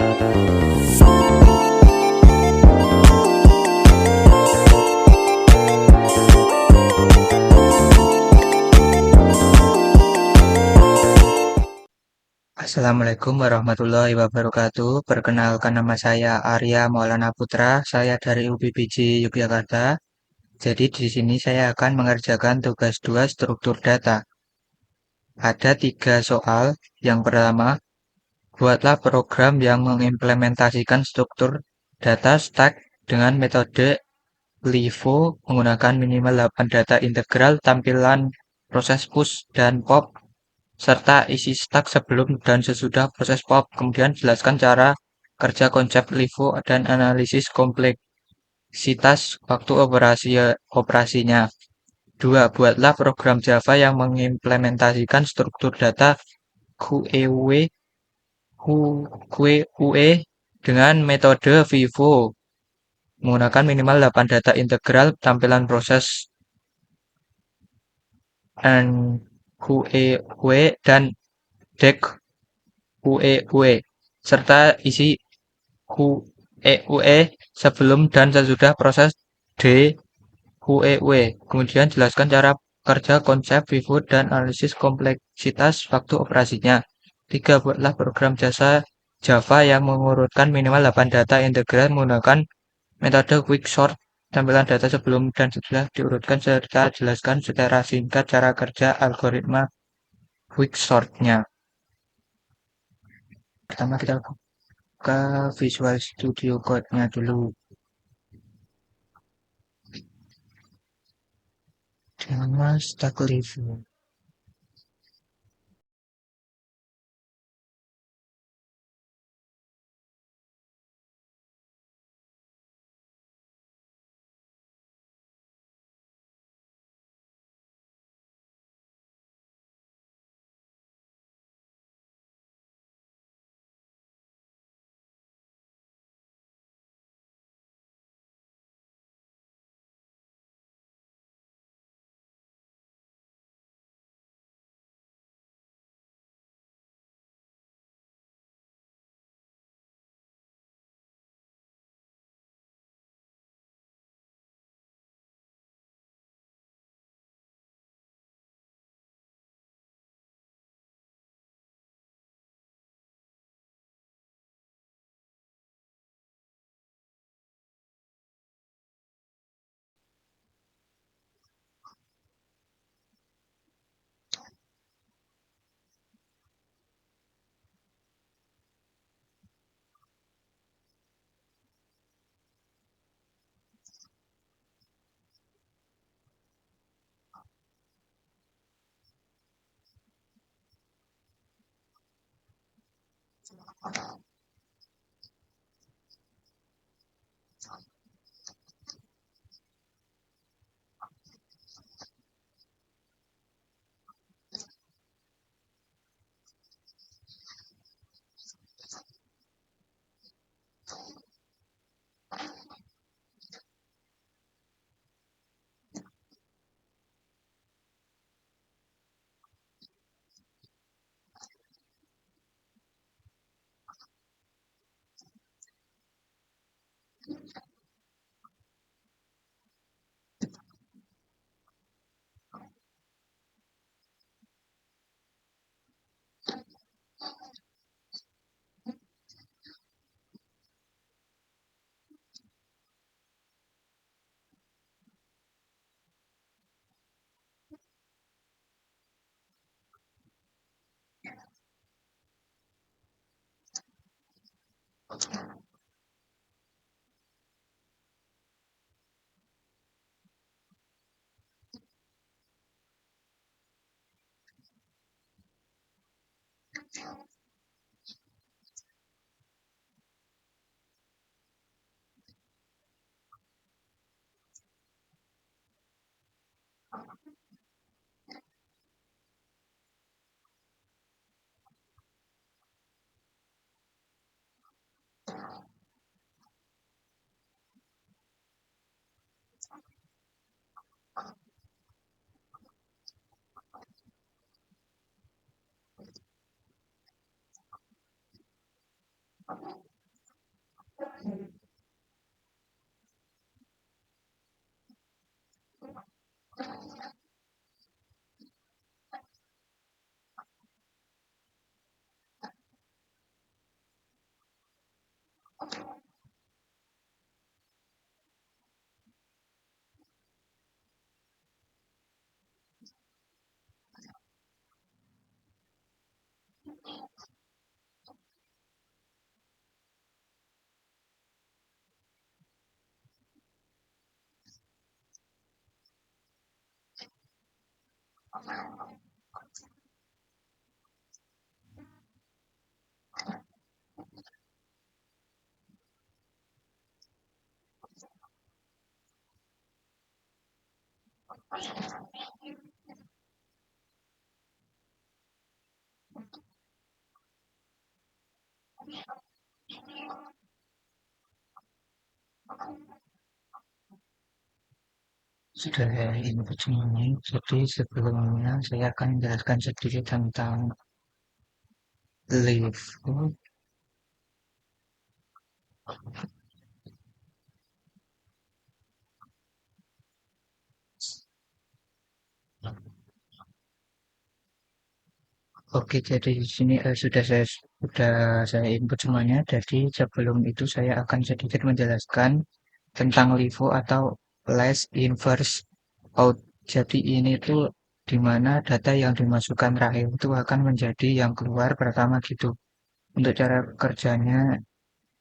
Assalamualaikum warahmatullahi wabarakatuh. Perkenalkan nama saya Arya Maulana Putra. Saya dari UPBJ Yogyakarta. Jadi di sini saya akan mengerjakan tugas 2 struktur data. Ada 3 soal. Yang pertama, buatlah program yang mengimplementasikan struktur data stack dengan metode LIFO menggunakan minimal 8 data integral, tampilan proses push dan pop, serta isi stack sebelum dan sesudah proses pop. Kemudian jelaskan cara kerja konsep LIFO dan analisis kompleksitas waktu operasinya. 2. Buatlah program Java yang mengimplementasikan struktur data QEUE dengan metode VIVO menggunakan minimal 8 data integral, tampilan proses and QEUE dan DEC QEUE serta isi QEUE sebelum dan sesudah proses DQEUE. Kemudian jelaskan cara kerja konsep VIVO dan analisis kompleksitas waktu operasinya. 3. Buatlah program Java yang mengurutkan minimal 8 data integral menggunakan metode quicksort. Tampilan data sebelum dan setelah diurutkan serta jelaskan secara singkat cara kerja algoritma quicksortnya. Pertama kita buka Visual Studio Code-nya dulu. Nama stack review. Sudah saya input semuanya, jadi sebelumnya saya akan menjelaskan sedikit tentang live. Oke, jadi di sini sudah saya input semuanya. Jadi sebelum itu saya akan sedikit menjelaskan tentang LIFO atau Last Inverse Out. Jadi ini tuh di mana data yang dimasukkan terakhir itu akan menjadi yang keluar pertama gitu. Untuk cara kerjanya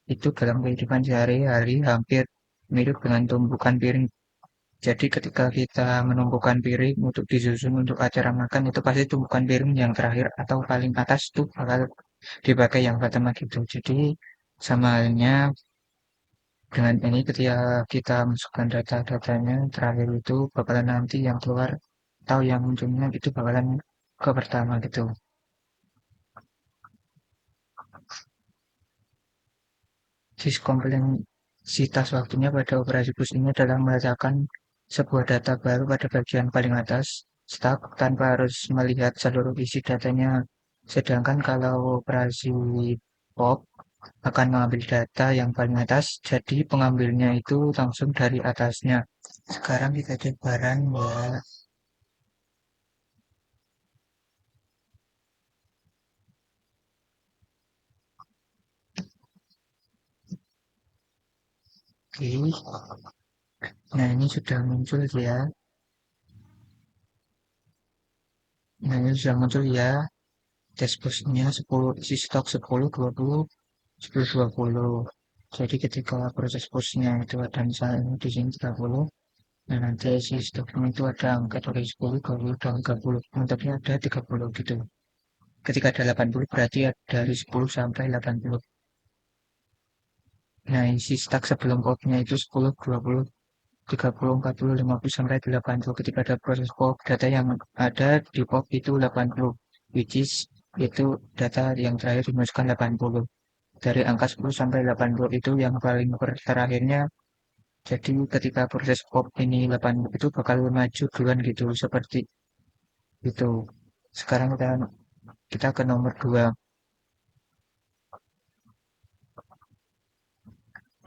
itu dalam kehidupan sehari-hari hampir mirip dengan tumpukan piring. Jadi ketika kita menumpukan piring untuk disusun untuk acara makan itu pasti tumpukan piring yang terakhir atau paling atas itu bakal dipakai yang pertama gitu. Jadi sama halnya dengan ini ketika kita masukkan data-datanya terakhir itu bakalan nanti yang keluar atau yang munculnya itu bakalan ke pertama gitu. Kompleksitas waktunya pada operasi bus ini adalah meletakkan sebuah data baru pada bagian paling atas, stuck tanpa harus melihat seluruh isi datanya. Sedangkan kalau operasi pop akan mengambil data yang paling atas, jadi pengambilnya itu langsung dari atasnya. Sekarang kita cek barang ya. Oke. Nah ini sudah muncul ya. Nah ini sudah muncul ya. Dashboardnya 10, isi stok 10, 20, 10, 20. Jadi ketika proses pushnya itu ada misalnya di sini 30, nah nanti isi stoknya itu ada angka dari 10, 20, dan 30. Tapi ada 30 gitu. Ketika ada 80 berarti ada dari 10 sampai 80. Nah isi stok sebelum popnya itu 10, 20, 30, 40, 50 sampai 80. Ketika ada proses pop, data yang ada di pop itu 80, which is itu data yang terakhir dimasukkan 80. Dari angka 10 sampai 80 itu yang paling terakhirnya. Jadi ketika proses pop ini 80 itu bakal maju duluan gitu seperti itu. Sekarang kita ke nomor 2.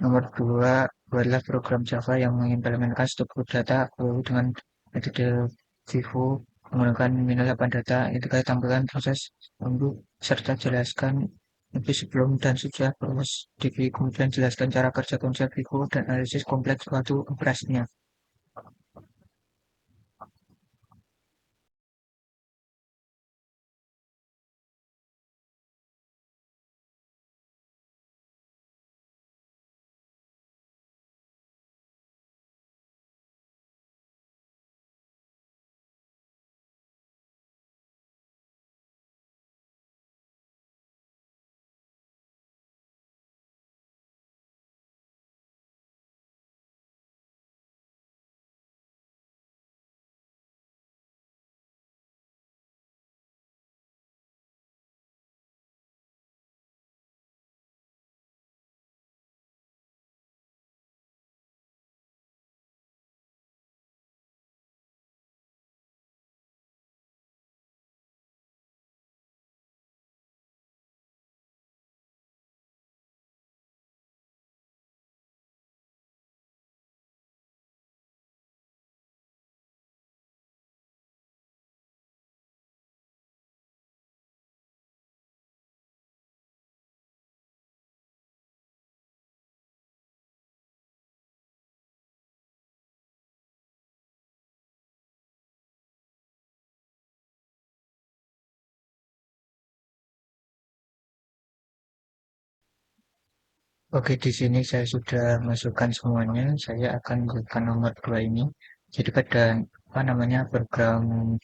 Nomor 2 adalah program Java yang mengimplementasikan struktur data dengan metode Vivo menggunakan minus 8 data. Itu kayak tampilan proses untuk serta jelaskan lebih sebelum dan sudah proses DV, kemudian jelaskan cara kerja konsep Vivo dan analisis kompleks suatu operasinya. Oke, di sini saya sudah masukkan semuanya. Saya akan buka nomor 2 ini. Jadi pada apa namanya program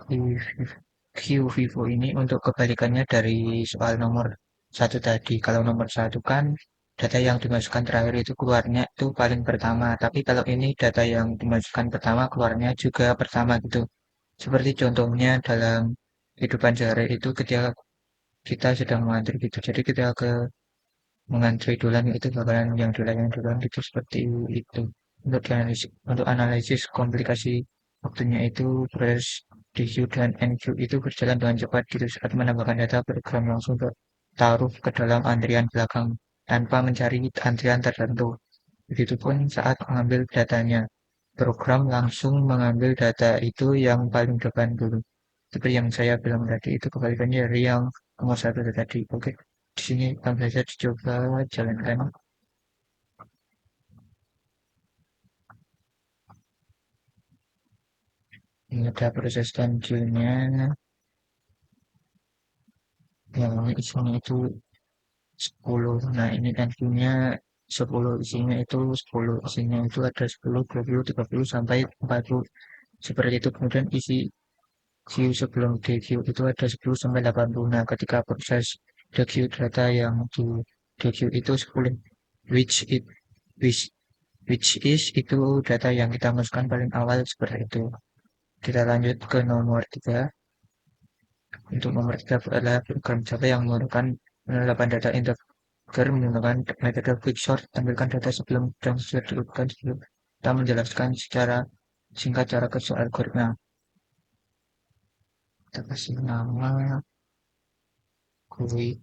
Vivo ini untuk kebalikannya dari soal nomor satu tadi. Kalau nomor satu kan data yang dimasukkan terakhir itu keluarnya itu paling pertama. Tapi kalau ini data yang dimasukkan pertama keluarnya juga pertama gitu. Seperti contohnya dalam kehidupan sehari itu ketika kita sedang mengantri gitu. Jadi kita ke mengantri duluan itu bakalan yang dilayani duluan gitu seperti itu. Untuk analisis komplikasi waktunya itu proses DQ dan NQ itu berjalan dengan cepat gitu saat menambahkan data program langsung taruh ke dalam antrian belakang tanpa mencari antrian tertentu. Begitupun saat mengambil datanya, program langsung mengambil data itu yang paling depan dulu. Seperti yang saya bilang tadi itu kebalikannya dari yang nomor satu tadi. Oke, di sini akan belajar dicoba jalankan. Ini ada proses selanjutnya yang isinya itu 10. Nah, ini tentunya 10 isinya itu 10. Isinya itu ada 10, 20, 30 sampai 40. Seperti itu. Kemudian isi queue sebelum DQ itu ada 10 sampai 80. Nah, ketika proses DQ data yang di DQ itu 10, which it which which is itu data yang kita masukkan paling awal seperti itu. Kita lanjut ke nomor 3. Untuk nomor 3 adalah program Java yang menggunakan penerapan data integer menggunakan metode quicksort. Tampilkan data sebelum dan sesudah dilakukan sebelum kita menjelaskan secara singkat cara kerja algoritma. Kita kasih nama quick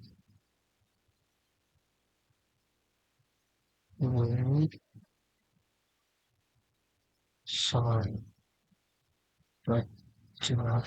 quicksort. Buat Java.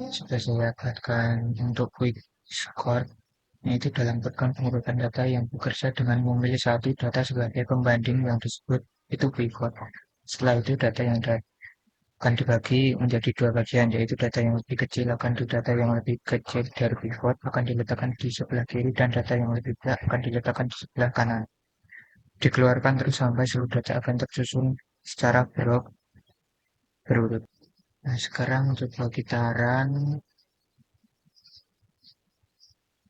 Sudah saya katakan untuk quick score, yaitu dalam program pengurutan data yang bekerja dengan memilih satu data sebagai pembanding yang disebut itu pivot. Setelah itu data yang akan dibagi menjadi dua bagian, yaitu data yang lebih kecil akan di data yang lebih kecil dari pivot akan diletakkan di sebelah kiri dan data yang lebih besar akan diletakkan di sebelah kanan. Dikeluarkan terus sampai seluruh data akan tersusun secara blok berurut. Nah, sekarang untuk pemutaran,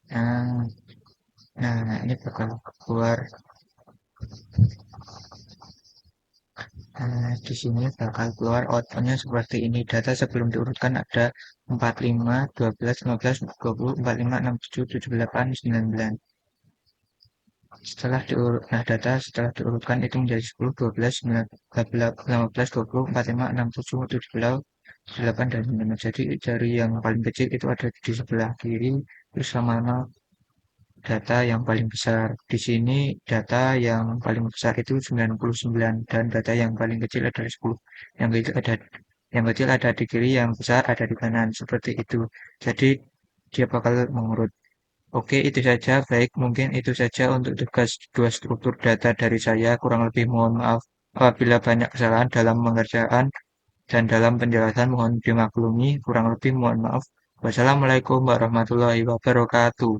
nah, nah ini bakal keluar. Nah, di sini bakal keluar outputnya seperti ini. Data sebelum diurutkan ada 45, 12, 15, 20, 45, 67, 78, 99. Nah data setelah diurutkan itu menjadi 10, 12, 9, 15, 20, 45, 67, 78, dan 99. Jadi dari yang paling kecil itu ada di sebelah kiri, terus sama data yang paling besar. Di sini data yang paling besar itu 99 dan data yang paling kecil adalah 10. Yang kecil ada di kiri, yang besar ada di kanan. Seperti itu. Jadi dia bakal mengurut. Oke, itu saja. Baik, mungkin itu saja untuk tugas dua struktur data dari saya. Kurang lebih mohon maaf apabila banyak kesalahan dalam pengerjaan dan dalam penjelasan mohon dimaklumi. Kurang lebih mohon maaf. Wassalamualaikum warahmatullahi wabarakatuh.